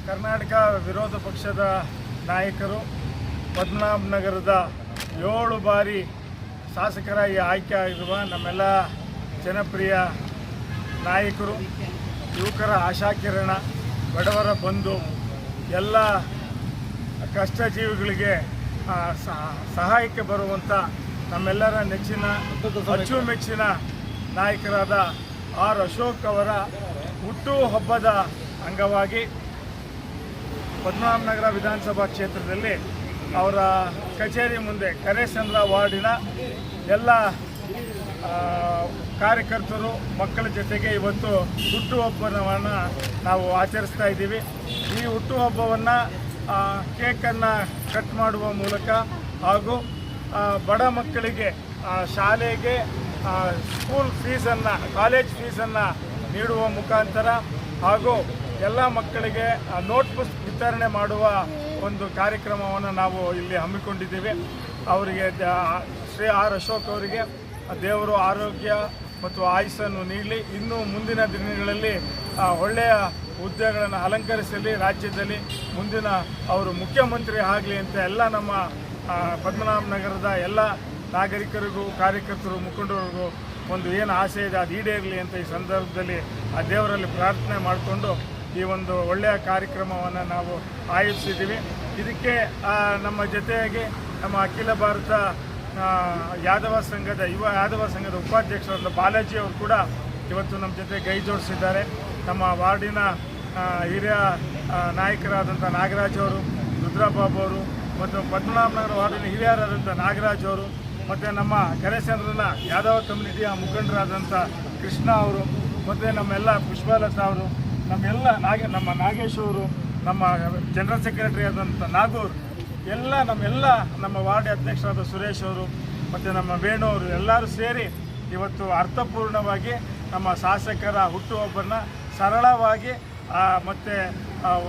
ಕರ್ನಾಟಕ ವಿರೋಧ ಪಕ್ಷದ ನಾಯಕರು ಪದ್ಮನಾಭನಗರದ 7 ಬಾರಿ ಶಾಸಕರಾಗಿ ಆಯ್ಕೆ ಆಗಿರುವ ನಮ್ಮೆಲ್ಲ ಜನಪ್ರಿಯ ನಾಯಕರು, ಯುವಕರ ಆಶಾಕಿರಣ, ಬಡವರ ಬಂಧು, ಎಲ್ಲ ಕಷ್ಟಜೀವಿಗಳಿಗೆ ಸಹಾಯಕ್ಕೆ ಬರುವಂಥ ನಮ್ಮೆಲ್ಲರ ನೆಚ್ಚಿನ ಅಚ್ಚುಮೆಚ್ಚಿನ ನಾಯಕರಾದ ಆರ್ ಅಶೋಕ್ ಅವರ ಹುಟ್ಟುಹಬ್ಬದ ಅಂಗವಾಗಿ ಪದ್ಮನಾಭನಗರ ವಿಧಾನಸಭಾ ಕ್ಷೇತ್ರದಲ್ಲಿ ಅವರ ಕಚೇರಿ ಮುಂದೆ ಕರೇಸಂದ್ರ ವಾರ್ಡಿನ ಎಲ್ಲ ಕಾರ್ಯಕರ್ತರು ಮಕ್ಕಳ ಜೊತೆಗೆ ಇವತ್ತು ಹುಟ್ಟುಹಬ್ಬವನ್ನು ನಾವು ಆಚರಿಸ್ತಾ ಇದ್ದೀವಿ. ಈ ಹುಟ್ಟುಹಬ್ಬವನ್ನು ಕೇಕನ್ನು ಕಟ್ ಮಾಡುವ ಮೂಲಕ ಹಾಗೂ ಬಡ ಮಕ್ಕಳಿಗೆ ಶಾಲೆಗೆ ಸ್ಕೂಲ್ ಫೀಸನ್ನು, ಕಾಲೇಜ್ ಫೀಸನ್ನು ನೀಡುವ ಮುಖಾಂತರ ಹಾಗೂ ಎಲ್ಲ ಮಕ್ಕಳಿಗೆ ನೋಟ್ ಪುಸ್ತಕ ವಿತರಣೆ ಮಾಡುವ ಒಂದು ಕಾರ್ಯಕ್ರಮವನ್ನು ನಾವು ಇಲ್ಲಿ ಹಮ್ಮಿಕೊಂಡಿದ್ದೀವಿ. ಅವರಿಗೆ ಶ್ರೀ ಆರ್ ಅಶೋಕ್ ಅವರಿಗೆ ದೇವರು ಆರೋಗ್ಯ ಮತ್ತು ಆಯುಷನ್ನು ನೀಡಲಿ, ಇನ್ನೂ ಮುಂದಿನ ದಿನಗಳಲ್ಲಿ ಒಳ್ಳೆಯ ಹುದ್ದೆಗಳನ್ನು ಅಲಂಕರಿಸಲಿ, ರಾಜ್ಯದಲ್ಲಿ ಮುಂದಿನ ಅವರು ಮುಖ್ಯಮಂತ್ರಿ ಆಗಲಿ ಅಂತ ಎಲ್ಲ ನಮ್ಮ ಪದ್ಮನಾಭನಗರದ ಎಲ್ಲ ನಾಗರಿಕರಿಗೂ, ಕಾರ್ಯಕರ್ತರು, ಮುಖಂಡರಿಗೂ ಒಂದು ಏನು ಆಸೆ ಇದೆ ಅದು ಈಡೇರಲಿ ಅಂತ ಈ ಸಂದರ್ಭದಲ್ಲಿ ಆ ದೇವರಲ್ಲಿ ಪ್ರಾರ್ಥನೆ ಮಾಡಿಕೊಂಡು ಈ ಒಂದು ಒಳ್ಳೆಯ ಕಾರ್ಯಕ್ರಮವನ್ನು ನಾವು ಆಯೋಜಿಸಿದ್ದೀವಿ. ಇದಕ್ಕೆ ನಮ್ಮ ಜೊತೆಯಾಗಿ ನಮ್ಮ ಅಖಿಲ ಭಾರತ ಯಾದವ ಸಂಘದ ಯುವ ಯಾದವ ಸಂಘದ ಉಪಾಧ್ಯಕ್ಷರಾದ ಬಾಲಾಜಿ ಅವರು ಕೂಡ ಇವತ್ತು ನಮ್ಮ ಜೊತೆ ಕೈ ಜೋಡಿಸಿದ್ದಾರೆ. ನಮ್ಮ ವಾರ್ಡಿನ ಹಿರಿಯ ನಾಯಕರಾದಂಥ ನಾಗರಾಜ್ ಅವರು, ರುದ್ರಬಾಬು ಅವರು ಮತ್ತು ಪದ್ಮನಾಭನಗರ ವಾರ್ಡಿನ ಹಿರಿಯರಾದಂಥ ನಾಗರಾಜ್ ಅವರು ಮತ್ತು ನಮ್ಮ ಕರೇಸಂದ್ರನ ಯಾದವ ಕಮ್ಯುನಿಟಿಯ ಮುಖಂಡರಾದಂಥ ಕೃಷ್ಣ ಅವರು ಮತ್ತು ನಮ್ಮೆಲ್ಲ ಪುಷ್ಪಲತಾ ಅವರು, ನಮ್ಮ ನಾಗೇಶ್ ಅವರು, ನಮ್ಮ ಜನರಲ್ ಸೆಕ್ರೆಟರಿ ಆದಂಥ ನಾಗೂರ್, ನಮ್ಮ ವಾರ್ಡ್ ಅಧ್ಯಕ್ಷರಾದ ಸುರೇಶ್ ಅವರು ಮತ್ತು ನಮ್ಮ ವೇಣು ಅವರು ಎಲ್ಲರೂ ಸೇರಿ ಇವತ್ತು ಅರ್ಥಪೂರ್ಣವಾಗಿ ನಮ್ಮ ಶಾಸಕರ ಹುಟ್ಟುಹಬ್ಬನ್ನು ಸರಳವಾಗಿ ಮತ್ತು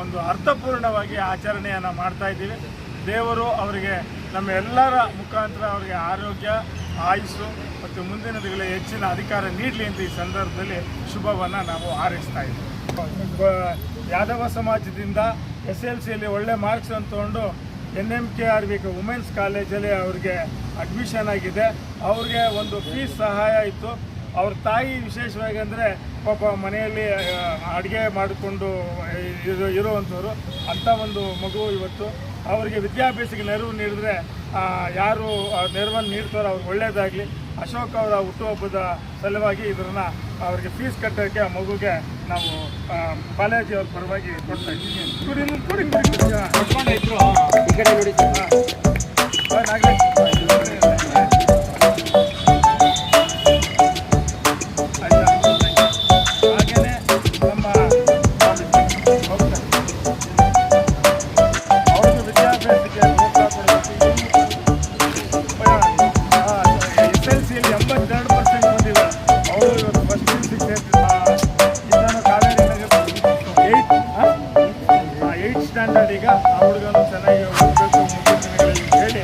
ಒಂದು ಅರ್ಥಪೂರ್ಣವಾಗಿ ಆಚರಣೆಯನ್ನು ಮಾಡ್ತಾಯಿದ್ದೀವಿ. ದೇವರು ಅವರಿಗೆ ನಮ್ಮ ಎಲ್ಲರ ಮುಖಾಂತರ ಅವರಿಗೆ ಆರೋಗ್ಯ, ಆಯುಸ್ಸು ಮತ್ತು ಮುಂದಿನ ದಿನಗಳಲ್ಲಿ ಹೆಚ್ಚಿನ ಅಧಿಕಾರ ನೀಡಲಿ ಅಂತ ಈ ಸಂದರ್ಭದಲ್ಲಿ ಶುಭವನ್ನು ನಾವು ಹಾರೈಸ್ತಾ ಇದ್ದೀವಿ. ಯಾದವ ಸಮಾಜದಿಂದ SLCಯಲ್ಲಿ ಒಳ್ಳೆ ಮಾರ್ಕ್ಸನ್ನು ತೊಗೊಂಡು NMKRV ವುಮೆನ್ಸ್ ಕಾಲೇಜಲ್ಲಿ ಅವ್ರಿಗೆ ಅಡ್ಮಿಷನ್ ಆಗಿದೆ. ಅವ್ರಿಗೆ ಒಂದು ಫೀಸ್ ಸಹಾಯ ಇತ್ತು. ಅವ್ರ ತಾಯಿ ವಿಶೇಷವಾಗಿ ಅಂದರೆ ಪಾಪ ಮನೆಯಲ್ಲಿ ಅಡುಗೆ ಮಾಡಿಕೊಂಡು ಇರುವಂಥವ್ರು, ಅಂಥ ಒಂದು ಮಗು ಇವತ್ತು ಅವರಿಗೆ ವಿದ್ಯಾಭ್ಯಾಸಕ್ಕೆ ನೆರವು ನೀಡಿದ್ರೆ ಯಾರು ನೆರವನ್ನು ನೀಡ್ತಾರೋ ಅವ್ರಿಗೆ ಒಳ್ಳೆಯದಾಗಲಿ. ಅಶೋಕ್ ಅವರ ಹುಟ್ಟುಹಬ್ಬದ ಸಲುವಾಗಿ ಇದನ್ನು ಅವರಿಗೆ ಫೀಸ್ ಕಟ್ಟೋಕ್ಕೆ ಆ ಮಗುಗೆ ನಾವು ಕಾಲೇಜಿ ಅವ್ರ ಪರವಾಗಿ ಕೊಡ್ತಾ ಇದ್ದೀವಿ. ಹಾಗೆಯೇ ನಮ್ಮ ಅವ್ರಿಗೆ ವಿದ್ಯಾಭ್ಯಾಸಕ್ಕೆ SLCಯಲ್ಲಿ 82% ಬಂದಿದೆ. ಅವರು ಇವತ್ತು ಫಸ್ಟ್ ಇದನ್ನು ಕಾವೇರಿ ನಗರ 8th ಸ್ಟ್ಯಾಂಡರ್ಡ್ ಈಗ ಆ ಹುಡುಗನು ಚೆನ್ನಾಗಿ ಓದಬೇಕು ಮುಂದಿನ ದಿನಗಳಲ್ಲಿ ಹೇಳಿ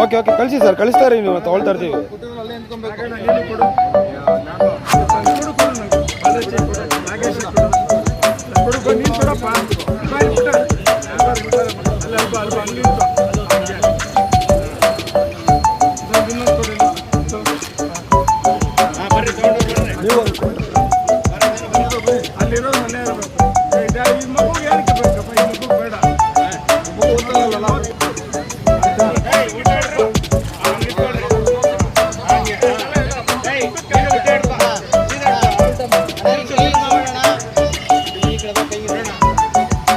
ಓಕೆ ಓಕೆ ಕಳಿಸಿ ಸರ್, ಕಳಿಸ್ತಾ ಇರಿ, ನೀವು ತೊಗೊಳ್ತಾ ಇರ್ತೀವಿ. ನೀನು ಕೊಡು. ಕೊಡು ಕೊಡು ನಂಗೆ. ಬಾಲಾಜಿ ಕೊಡು, ನಾಗೇಶ್ ಕೊಡು. ಕೊಡು ನೀನು ಕೊಡಪ್ಪ. ಬಾಯ್ ಬಿಟ್ಟ. ಅಲ್ಲ ಅಲ್ಪ ಅಲ್ಪ ಹಂಗೆ ಇತ್ತು. ಹಂಗೆ. ಇನ್ನೊಂದು ಕೊಡಿ. ನೀವು ಅಲ್ಲಿರೋ ಮನೆ ಇರಬೇಕು. ಈ ಮಗುಗೆ ಏನಕ್ಕೆ ಬೇಕಪ್ಪ? ಈ ಮಗು ಬೇಡ.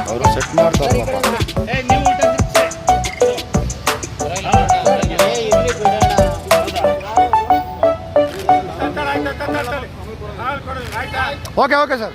ಅವರು ಸೆಟ್ ಮಾಡ್ತಾರಲ್ಲಪ್ಪ. Okay okay sir.